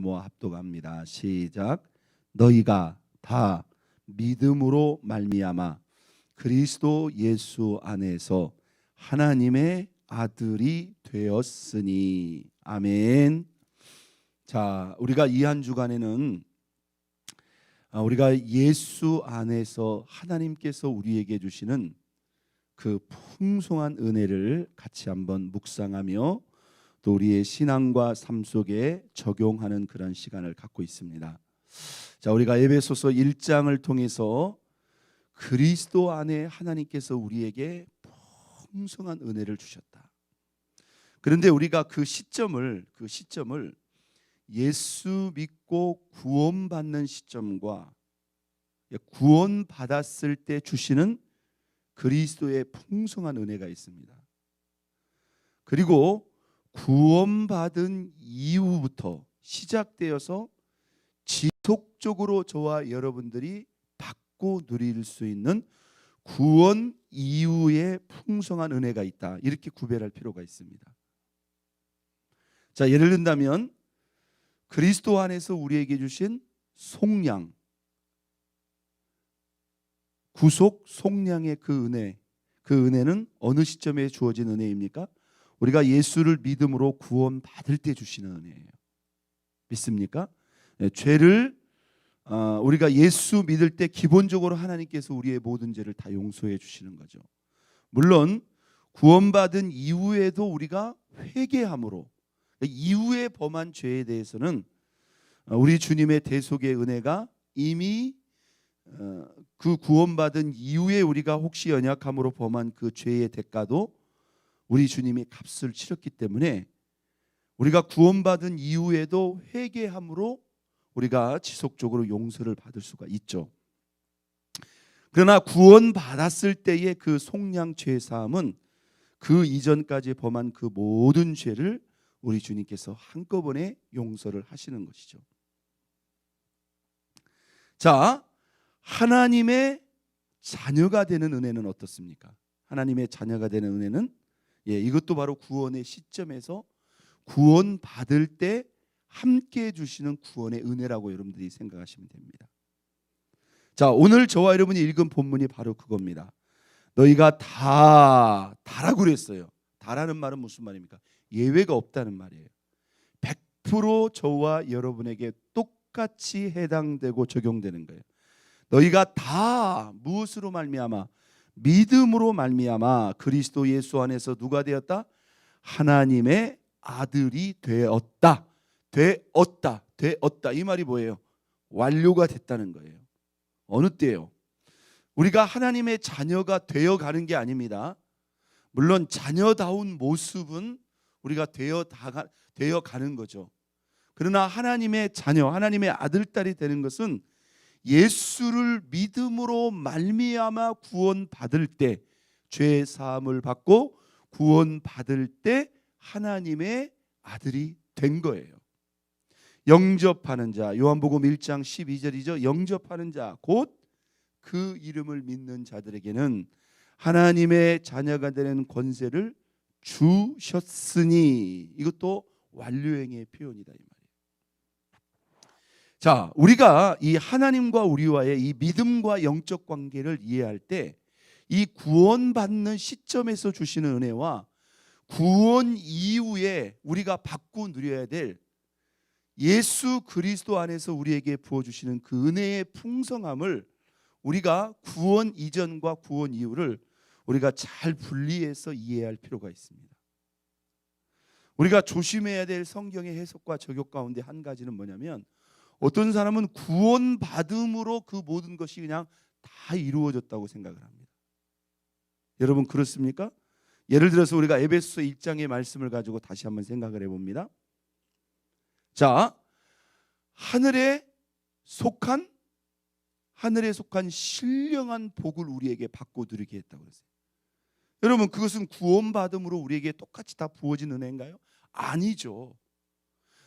모아 합독합니다. 시작. 너희가 다 믿음으로 말미암아 그리스도 예수 안에서 하나님의 아들이 되었으니. 아멘. 자, 우리가 이 한 주간에는 우리가 예수 안에서 하나님께서 우리에게 주시는 그 풍성한 은혜를 같이 한번 묵상하며 또 우리의 신앙과 삶 속에 적용하는 그런 시간을 갖고 있습니다. 자, 우리가 에베소서 1장을 통해서 그리스도 안에 하나님께서 우리에게 풍성한 은혜를 주셨다. 그런데 우리가 그 시점을 예수 믿고 구원받는 시점과 구원받았을 때 주시는 그리스도의 풍성한 은혜가 있습니다. 그리고 구원받은 이후부터 시작되어서 지속적으로 저와 여러분들이 받고 누릴 수 있는 구원 이후의 풍성한 은혜가 있다. 이렇게 구별할 필요가 있습니다. 자, 예를 든다면 그리스도 안에서 우리에게 주신 속량, 구속 속량의 그 은혜는 어느 시점에 주어진 은혜입니까? 우리가 예수를 믿음으로 구원받을 때 주시는 은혜예요. 믿습니까? 네, 죄를 우리가 예수 믿을 때 기본적으로 하나님께서 우리의 모든 죄를 다 용서해 주시는 거죠. 물론 구원받은 이후에도 우리가 회개함으로 이후에 범한 죄에 대해서는 우리 주님의 대속의 은혜가 이미 그 구원받은 이후에 우리가 혹시 연약함으로 범한 그 죄의 대가도 우리 주님이 값을 치렀기 때문에 우리가 구원받은 이후에도 회개함으로 우리가 지속적으로 용서를 받을 수가 있죠. 그러나 구원받았을 때의 그 속량 죄 사함은 그 이전까지 범한 그 모든 죄를 우리 주님께서 한꺼번에 용서를 하시는 것이죠. 자, 하나님의 자녀가 되는 은혜는 어떻습니까? 하나님의 자녀가 되는 은혜는 이것도 바로 구원의 시점에서 구원받을 때 함께 주시는 구원의 은혜라고 여러분들이 생각하시면 됩니다. 자, 오늘 저와 여러분이 읽은 본문이 바로 그겁니다. 너희가 다라고 그랬어요. 다라는 말은 무슨 말입니까? 예외가 없다는 말이에요. 100% 저와 여러분에게 똑같이 해당되고 적용되는 거예요. 너희가 다 무엇으로 말미암아? 믿음으로 말미암아 그리스도 예수 안에서 누가 되었다? 하나님의 아들이 되었다. 이 말이 뭐예요? 완료가 됐다는 거예요. 어느 때요? 우리가 하나님의 자녀가 되어가는 게 아닙니다. 물론 자녀다운 모습은 우리가 되어가는 거죠. 그러나 하나님의 자녀, 하나님의 아들, 딸이 되는 것은 예수를 믿음으로 말미암아 구원받을 때, 죄 사함을 받고 구원받을 때 하나님의 아들이 된 거예요. 영접하는 자, 요한복음 1장 12절이죠. 영접하는 자, 곧 그 이름을 믿는 자들에게는 하나님의 자녀가 되는 권세를 주셨으니. 이것도 완료형의 표현이다 이 말이에요. 자, 우리가 이 하나님과 우리와의 이 믿음과 영적 관계를 이해할 때 이 구원받는 시점에서 주시는 은혜와 구원 이후에 우리가 받고 누려야 될 예수 그리스도 안에서 우리에게 부어주시는 그 은혜의 풍성함을 우리가 구원 이전과 구원 이후를 우리가 잘 분리해서 이해할 필요가 있습니다. 우리가 조심해야 될 성경의 해석과 적용 가운데 한 가지는 뭐냐면, 어떤 사람은 구원받음으로 그 모든 것이 그냥 다 이루어졌다고 생각을 합니다. 여러분 그렇습니까? 예를 들어서 우리가 에베소서 1장의 말씀을 가지고 다시 한번 생각을 해봅니다. 자, 하늘에 속한 신령한 복을 우리에게 받고 누리게 했다고 그랬어요. 여러분 그것은 구원받음으로 우리에게 똑같이 다 부어진 은혜인가요? 아니죠.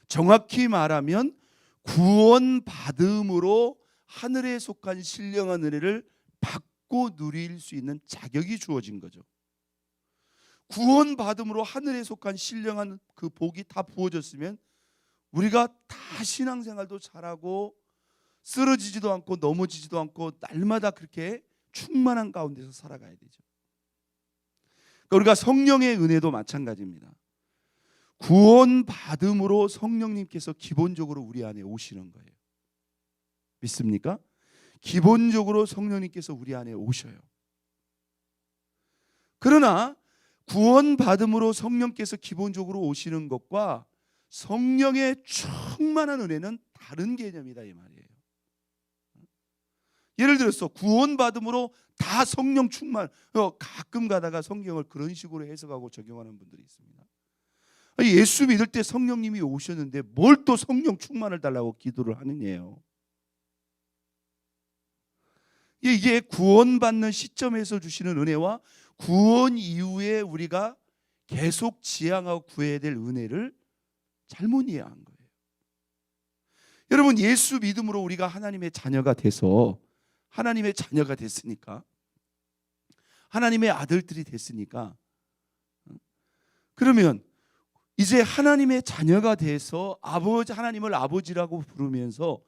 정확히 말하면 구원받음으로 하늘에 속한 신령한 은혜를 받고 누릴 수 있는 자격이 주어진 거죠. 구원받음으로 하늘에 속한 신령한 그 복이 다 부어졌으면 우리가 다 신앙생활도 잘하고 쓰러지지도 않고 넘어지지도 않고 날마다 그렇게 충만한 가운데서 살아가야 되죠. 그러니까 우리가 성령의 은혜도 마찬가지입니다. 구원 받음으로 성령님께서 기본적으로 우리 안에 오시는 거예요. 믿습니까? 기본적으로 성령님께서 우리 안에 오셔요. 그러나 구원 받음으로 성령께서 기본적으로 오시는 것과 성령의 충만한 은혜는 다른 개념이다 이 말이에요. 예를 들어서 구원 받음으로 다 성령 충만, 가끔 가다가 성경을 그런 식으로 해석하고 적용하는 분들이 있습니다. 예수 믿을 때 성령님이 오셨는데 뭘 또 성령 충만을 달라고 기도를 하느냐요. 이게 구원받는 시점에서 주시는 은혜와 구원 이후에 우리가 계속 지향하고 구해야 될 은혜를 잘못 이해한 거예요. 여러분, 예수 믿음으로 우리가 하나님의 자녀가 돼서 하나님의 자녀가 됐으니까, 하나님의 아들들이 됐으니까, 그러면 이제 하나님의 자녀가 돼서 하나님을 아버지라고 부르면서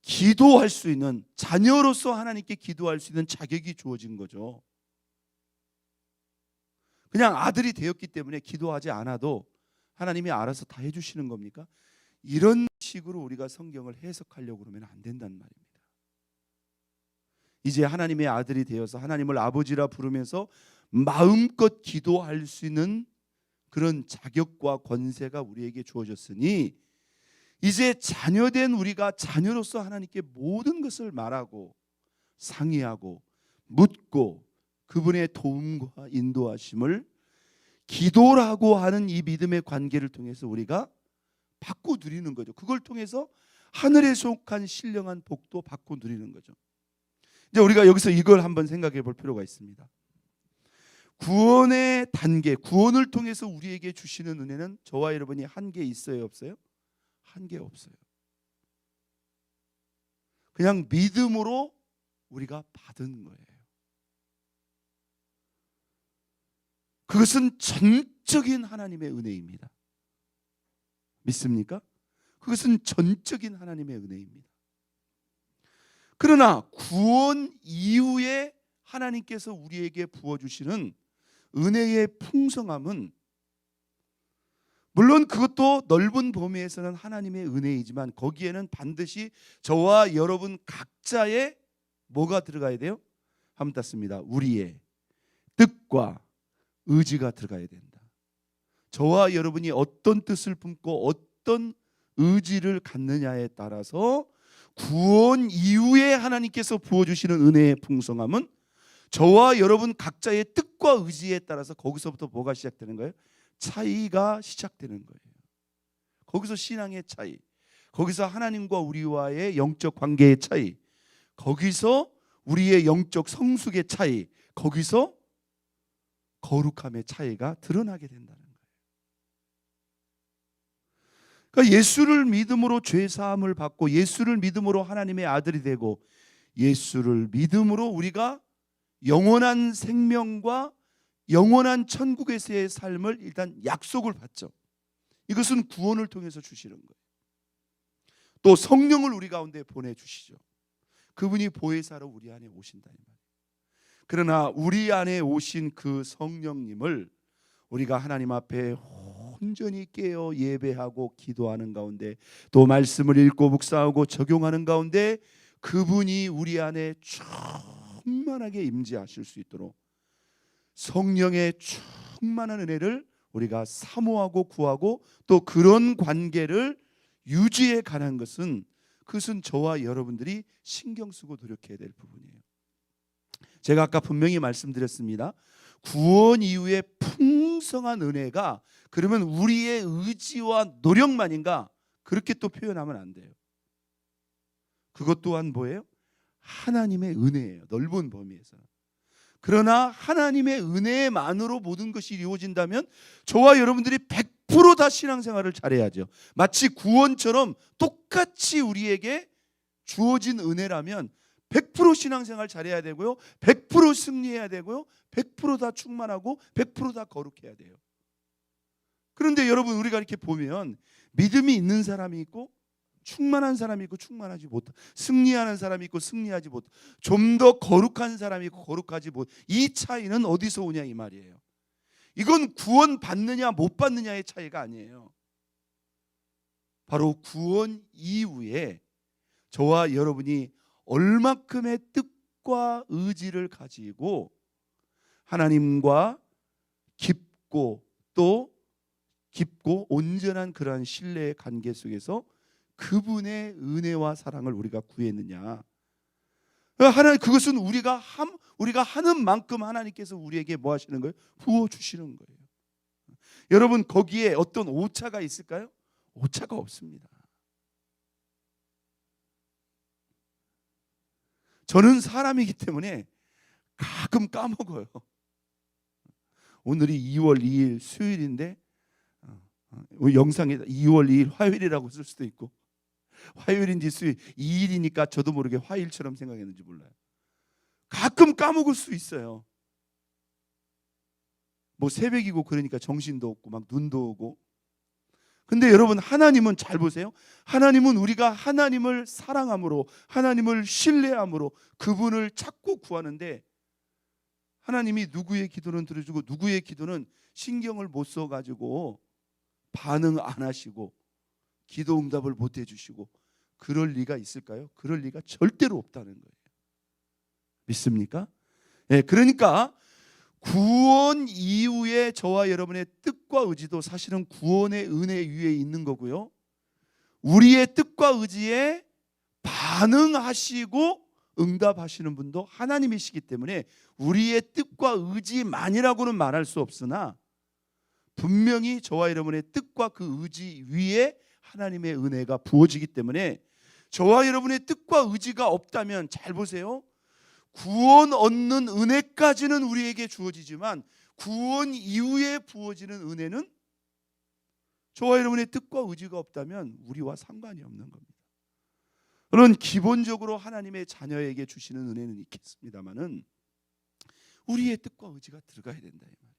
기도할 수 있는, 자녀로서 하나님께 기도할 수 있는 자격이 주어진 거죠. 그냥 아들이 되었기 때문에 기도하지 않아도 하나님이 알아서 다 해주시는 겁니까? 이런 식으로 우리가 성경을 해석하려고 그러면 안 된단 말입니다. 이제 하나님의 아들이 되어서 하나님을 아버지라 부르면서 마음껏 기도할 수 있는 그런 자격과 권세가 우리에게 주어졌으니, 이제 자녀된 우리가 자녀로서 하나님께 모든 것을 말하고 상의하고 묻고 그분의 도움과 인도하심을 기도라고 하는 이 믿음의 관계를 통해서 우리가 받고 누리는 거죠. 그걸 통해서 하늘에 속한 신령한 복도 받고 누리는 거죠. 이제 우리가 여기서 이걸 한번 생각해 볼 필요가 있습니다. 구원의 단계, 구원을 통해서 우리에게 주시는 은혜는 저와 여러분이 한계 있어요, 없어요? 한계 없어요. 그냥 믿음으로 우리가 받은 거예요. 그것은 전적인 하나님의 은혜입니다. 믿습니까? 그것은 전적인 하나님의 은혜입니다. 그러나 구원 이후에 하나님께서 우리에게 부어주시는 은혜의 풍성함은, 물론 그것도 넓은 범위에서는 하나님의 은혜이지만 거기에는 반드시 저와 여러분 각자의 뭐가 들어가야 돼요? 한번 땄습니다. 우리의 뜻과 의지가 들어가야 된다. 저와 여러분이 어떤 뜻을 품고 어떤 의지를 갖느냐에 따라서 구원 이후에 하나님께서 부어주시는 은혜의 풍성함은 저와 여러분 각자의 뜻과 의지에 따라서 거기서부터 뭐가 시작되는 거예요? 차이가 시작되는 거예요. 거기서 신앙의 차이, 거기서 하나님과 우리와의 영적 관계의 차이, 거기서 우리의 영적 성숙의 차이, 거기서 거룩함의 차이가 드러나게 된다는 거예요. 그러니까 예수를 믿음으로 죄 사함을 받고 예수를 믿음으로 하나님의 아들이 되고 예수를 믿음으로 우리가 영원한 생명과 영원한 천국에서의 삶을 일단 약속을 받죠. 이것은 구원을 통해서 주시는 거예요. 또 성령을 우리 가운데 보내주시죠. 그분이 보혜사로 우리 안에 오신다 이 말이에요. 그러나 우리 안에 오신 그 성령님을 우리가 하나님 앞에 온전히 깨어 예배하고 기도하는 가운데, 또 말씀을 읽고 묵상하고 적용하는 가운데 그분이 우리 안에 충만하게 임재하실 수 있도록 성령의 충만한 은혜를 우리가 사모하고 구하고 또 그런 관계를 유지해 가는 것은, 그것은 저와 여러분들이 신경 쓰고 노력해야 될 부분이에요. 제가 아까 분명히 말씀드렸습니다. 구원 이후에 풍성한 은혜가 그러면 우리의 의지와 노력만인가? 그렇게 또 표현하면 안 돼요. 그것 또한 뭐예요? 하나님의 은혜예요. 넓은 범위에서. 그러나 하나님의 은혜만으로 모든 것이 이루어진다면 저와 여러분들이 100% 신앙생활을 잘해야죠. 마치 구원처럼 똑같이 우리에게 주어진 은혜라면 100% 신앙생활 잘해야 되고요, 100% 승리해야 되고요, 100% 충만하고 100% 거룩해야 돼요. 그런데 여러분, 우리가 이렇게 보면 믿음이 있는 사람이 있고 충만한 사람이 있고 충만하지 못한, 승리하는 사람이 있고 승리하지 못, 좀 더 거룩한 사람이 있고 거룩하지 못. 이 차이는 어디서 오냐 이 말이에요. 이건 구원 받느냐 못 받느냐의 차이가 아니에요. 바로 구원 이후에 저와 여러분이 얼마큼의 뜻과 의지를 가지고 하나님과 깊고 온전한 그러한 신뢰의 관계 속에서 그분의 은혜와 사랑을 우리가 구했느냐. 하나님, 그것은 우리가 하는 만큼 하나님께서 우리에게 뭐 하시는 거예요? 부어 주시는 거예요. 여러분, 거기에 어떤 오차가 있을까요? 오차가 없습니다. 저는 사람이기 때문에 가끔 까먹어요. 오늘이 2월 2일 수요일인데 영상에 2월 2일 화요일이라고 쓸 수도 있고, 화요일인지 수요일 2일이니까 저도 모르게 화요일처럼 생각했는지 몰라요. 가끔 까먹을 수 있어요. 뭐 새벽이고 그러니까 정신도 없고 막 눈도 오고. 근데 여러분, 하나님은 잘 보세요. 하나님은 우리가 하나님을 사랑함으로, 하나님을 신뢰함으로 그분을 찾고 구하는데, 하나님이 누구의 기도는 들어주고 누구의 기도는 신경을 못 써가지고 반응 안 하시고 기도 응답을 못 해주시고, 그럴 리가 있을까요? 그럴 리가 절대로 없다는 거예요. 믿습니까? 네, 그러니까 구원 이후에 저와 여러분의 뜻과 의지도 사실은 구원의 은혜 위에 있는 거고요. 우리의 뜻과 의지에 반응하시고 응답하시는 분도 하나님이시기 때문에 우리의 뜻과 의지만이라고는 말할 수 없으나, 분명히 저와 여러분의 뜻과 그 의지 위에 하나님의 은혜가 부어지기 때문에, 저와 여러분의 뜻과 의지가 없다면, 잘 보세요, 구원 얻는 은혜까지는 우리에게 주어지지만 구원 이후에 부어지는 은혜는 저와 여러분의 뜻과 의지가 없다면 우리와 상관이 없는 겁니다. 물론 기본적으로 하나님의 자녀에게 주시는 은혜는 있겠습니다만은 우리의 뜻과 의지가 들어가야 된다 이 말이에요.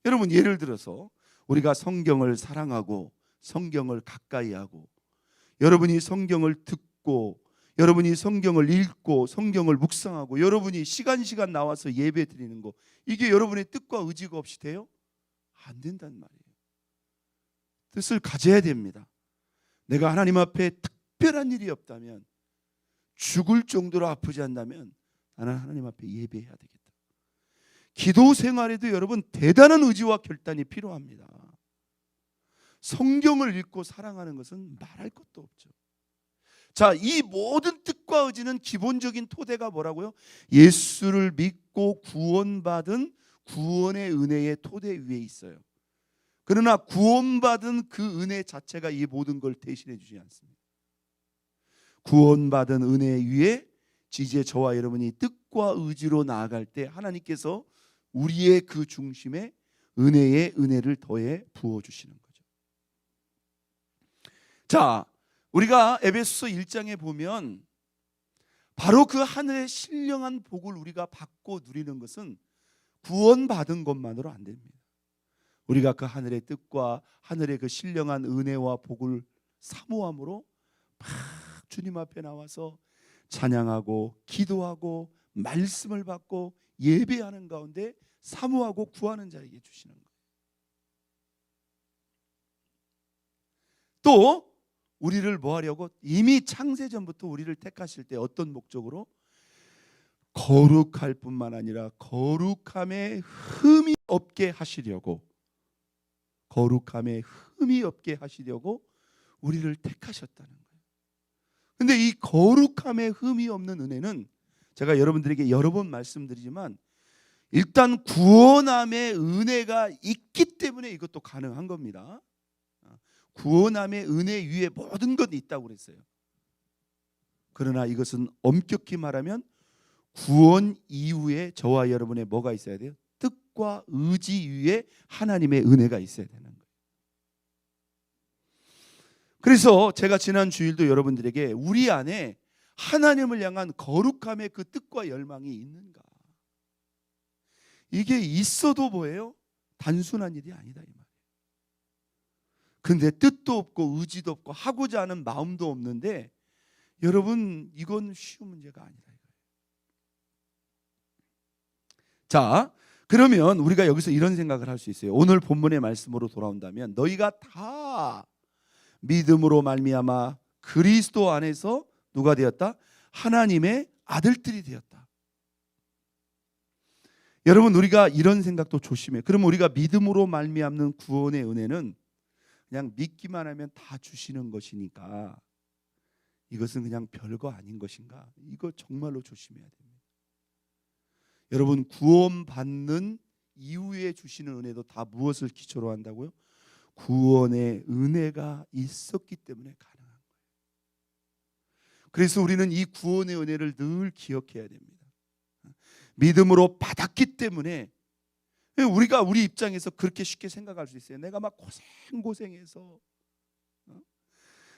여러분, 예를 들어서 우리가 성경을 사랑하고 성경을 가까이 하고, 여러분이 성경을 듣고, 여러분이 성경을 읽고 성경을 묵상하고, 여러분이 시간 나와서 예배 드리는 거, 이게 여러분의 뜻과 의지가 없이 돼요? 안 된단 말이에요. 뜻을 가져야 됩니다. 내가 하나님 앞에 특별한 일이 없다면, 죽을 정도로 아프지 않다면 나는 하나님 앞에 예배해야 되겠다. 기도 생활에도 여러분 대단한 의지와 결단이 필요합니다. 성경을 읽고 사랑하는 것은 말할 것도 없죠. 자, 이 모든 뜻과 의지는 기본적인 토대가 뭐라고요? 예수를 믿고 구원받은 구원의 은혜의 토대 위에 있어요. 그러나 구원받은 그 은혜 자체가 이 모든 걸 대신해 주지 않습니다. 구원받은 은혜 위에 이제 저와 여러분이 뜻과 의지로 나아갈 때 하나님께서 우리의 그 중심에 은혜를 더해 부어주시는 거죠. 자, 우리가 에베소서 1장에 보면 바로 그 하늘의 신령한 복을 우리가 받고 누리는 것은 구원받은 것만으로 안 됩니다. 우리가 그 하늘의 뜻과 하늘의 그 신령한 은혜와 복을 사모함으로 막 주님 앞에 나와서 찬양하고 기도하고 말씀을 받고 예배하는 가운데 사모하고 구하는 자에게 주시는 거예요. 또 우리를 뭐 하려고? 이미 창세전부터 우리를 택하실 때 어떤 목적으로? 거룩할 뿐만 아니라 거룩함에 흠이 없게 하시려고, 거룩함에 흠이 없게 하시려고 우리를 택하셨다는 거예요. 근데 이 거룩함에 흠이 없는 은혜는 제가 여러분들에게 여러 번 말씀드리지만, 일단 구원함의 은혜가 있기 때문에 이것도 가능한 겁니다. 구원함의 은혜 위에 모든 것이 있다고 그랬어요. 그러나 이것은 엄격히 말하면 구원 이후에 저와 여러분의 뭐가 있어야 돼요? 뜻과 의지 위에 하나님의 은혜가 있어야 되는 거예요. 그래서 제가 지난 주일도 여러분들에게 우리 안에 하나님을 향한 거룩함의 그 뜻과 열망이 있는가, 이게 있어도 뭐예요? 단순한 일이 아니다 이 말이에요. 근데 뜻도 없고 의지도 없고 하고자 하는 마음도 없는데 여러분 이건 쉬운 문제가 아니다 이거예요. 자, 그러면 우리가 여기서 이런 생각을 할 수 있어요. 오늘 본문의 말씀으로 돌아온다면 너희가 다 믿음으로 말미암아 그리스도 안에서 누가 되었다? 하나님의 아들들이 되었다. 여러분 우리가 이런 생각도 조심해요. 그럼 우리가 믿음으로 말미암는 구원의 은혜는 그냥 믿기만 하면 다 주시는 것이니까 이것은 그냥 별거 아닌 것인가? 이거 정말로 조심해야 됩니다. 여러분 구원받는 이후에 주시는 은혜도 다 무엇을 기초로 한다고요? 구원의 은혜가 있었기 때문에 가능한 거예요. 그래서 우리는 이 구원의 은혜를 늘 기억해야 됩니다. 믿음으로 받았기 때문에 우리가 우리 입장에서 그렇게 쉽게 생각할 수 있어요. 내가 막 고생해서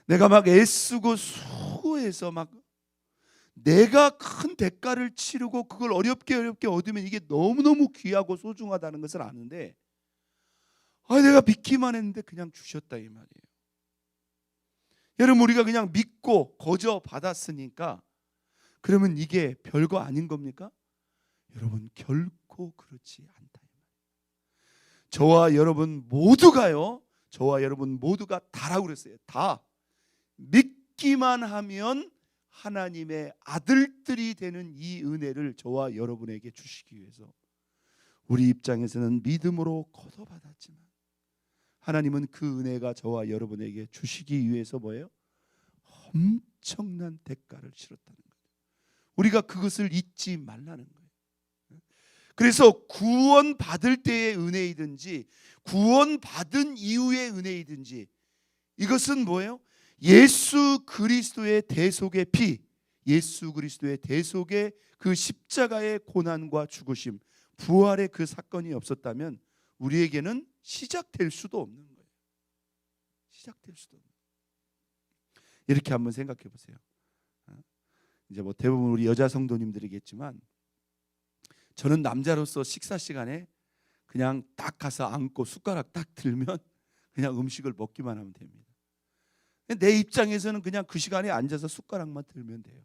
내가 막 애쓰고 수고해서 막 내가 큰 대가를 치르고 그걸 어렵게 얻으면 이게 너무너무 귀하고 소중하다는 것을 아는데 내가 믿기만 했는데 그냥 주셨다 이 말이에요. 여러분 우리가 그냥 믿고 거저 받았으니까 그러면 이게 별거 아닌 겁니까? 여러분 결코 그렇지 않다. 저와 여러분 모두가요. 저와 여러분 모두가 다라고 그랬어요. 다 믿기만 하면 하나님의 아들들이 되는 이 은혜를 저와 여러분에게 주시기 위해서 우리 입장에서는 믿음으로 거둬받았지만 하나님은 그 은혜가 저와 여러분에게 주시기 위해서 뭐예요? 엄청난 대가를 치렀다는 거예요. 우리가 그것을 잊지 말라는 거예요. 그래서 구원받을 때의 은혜이든지 구원받은 이후의 은혜이든지 이것은 뭐예요? 예수 그리스도의 대속의 피, 예수 그리스도의 대속의 그 십자가의 고난과 죽으심, 부활의 그 사건이 없었다면 우리에게는 시작될 수도 없는 거예요. 시작될 수도 없는 거예요. 이렇게 한번 생각해 보세요. 이제 뭐 대부분 우리 여자 성도님들이겠지만 저는 남자로서 식사 시간에 그냥 딱 가서 앉고 숟가락 딱 들면 그냥 음식을 먹기만 하면 됩니다. 내 입장에서는 그냥 그 시간에 앉아서 숟가락만 들면 돼요.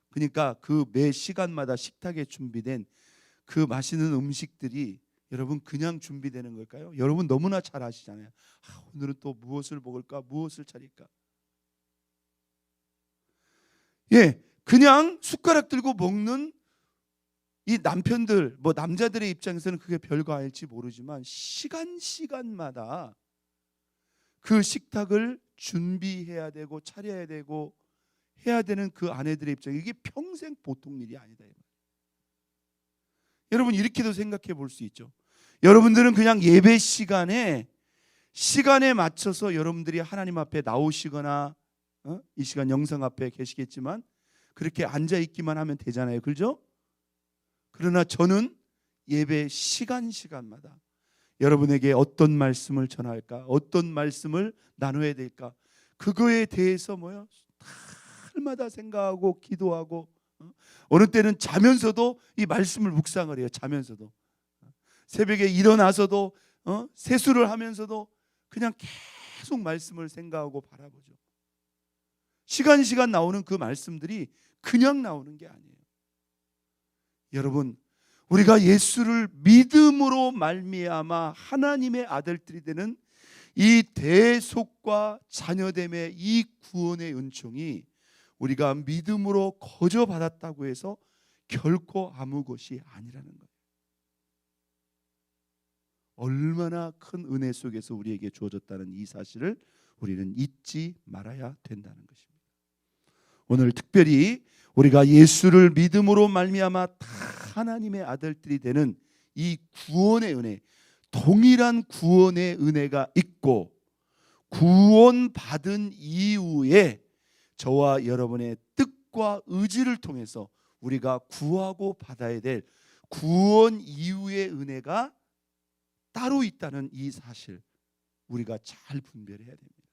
그러니까 그 매 시간마다 식탁에 준비된 그 맛있는 음식들이 여러분 그냥 준비되는 걸까요? 여러분 너무나 잘 아시잖아요. 오늘은 또 무엇을 먹을까? 무엇을 차릴까? 그냥 숟가락 들고 먹는 이 남편들, 뭐 남자들의 입장에서는 그게 별거 아닐지 모르지만 시간마다 그 식탁을 준비해야 되고 차려야 되고 해야 되는 그 아내들의 입장에 이게 평생 보통 일이 아니다. 여러분 이렇게도 생각해 볼 수 있죠. 여러분들은 그냥 예배 시간에 맞춰서 여러분들이 하나님 앞에 나오시거나 이 시간 영상 앞에 계시겠지만 그렇게 앉아 있기만 하면 되잖아요. 그렇죠? 그러나 저는 예배 시간마다 여러분에게 어떤 말씀을 전할까? 어떤 말씀을 나눠야 될까? 그거에 대해서 날마다 생각하고 기도하고 어느 때는 자면서도 이 말씀을 묵상을 해요. 자면서도 새벽에 일어나서도 세수를 하면서도 그냥 계속 말씀을 생각하고 바라보죠. 시간 나오는 그 말씀들이 그냥 나오는 게 아니에요. 여러분 우리가 예수를 믿음으로 말미암아 하나님의 아들들이 되는 이 대속과 자녀됨의 이 구원의 은총이 우리가 믿음으로 거저 받았다고 해서 결코 아무 것이 아니라는 거예요. 얼마나 큰 은혜 속에서 우리에게 주어졌다는 이 사실을 우리는 잊지 말아야 된다는 것입니다. 오늘 특별히 우리가 예수를 믿음으로 말미암아 다 하나님의 아들들이 되는 이 구원의 은혜, 동일한 구원의 은혜가 있고 구원받은 이후에 저와 여러분의 뜻과 의지를 통해서 우리가 구하고 받아야 될 구원 이후의 은혜가 따로 있다는 이 사실 우리가 잘 분별해야 됩니다.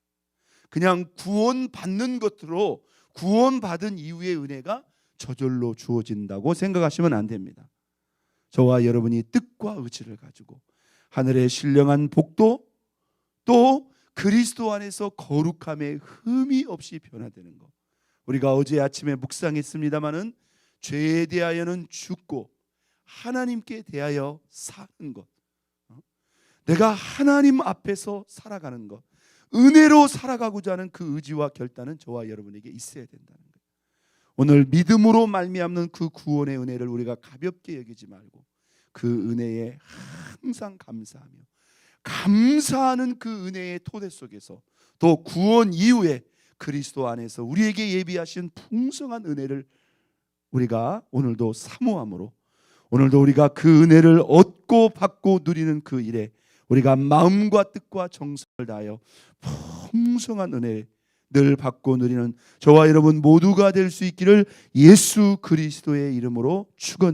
그냥 구원받는 것으로 구원받은 이후의 은혜가 저절로 주어진다고 생각하시면 안 됩니다. 저와 여러분이 뜻과 의지를 가지고 하늘의 신령한 복도 또 그리스도 안에서 거룩함에 흠이 없이 변화되는 것. 우리가 어제 아침에 묵상했습니다마는 죄에 대하여는 죽고 하나님께 대하여 사는 것. 내가 하나님 앞에서 살아가는 것, 은혜로 살아가고자 하는 그 의지와 결단은 저와 여러분에게 있어야 된다는 거예요. 오늘 믿음으로 말미암는 그 구원의 은혜를 우리가 가볍게 여기지 말고 그 은혜에 항상 감사하며, 감사하는 그 은혜의 토대 속에서 또 구원 이후에 그리스도 안에서 우리에게 예비하신 풍성한 은혜를 우리가 오늘도 사모함으로, 오늘도 우리가 그 은혜를 얻고 받고 누리는 그 일에 우리가 마음과 뜻과 정성을 다하여 풍성한 은혜 늘 받고 누리는 저와 여러분 모두가 될 수 있기를 예수 그리스도의 이름으로 축원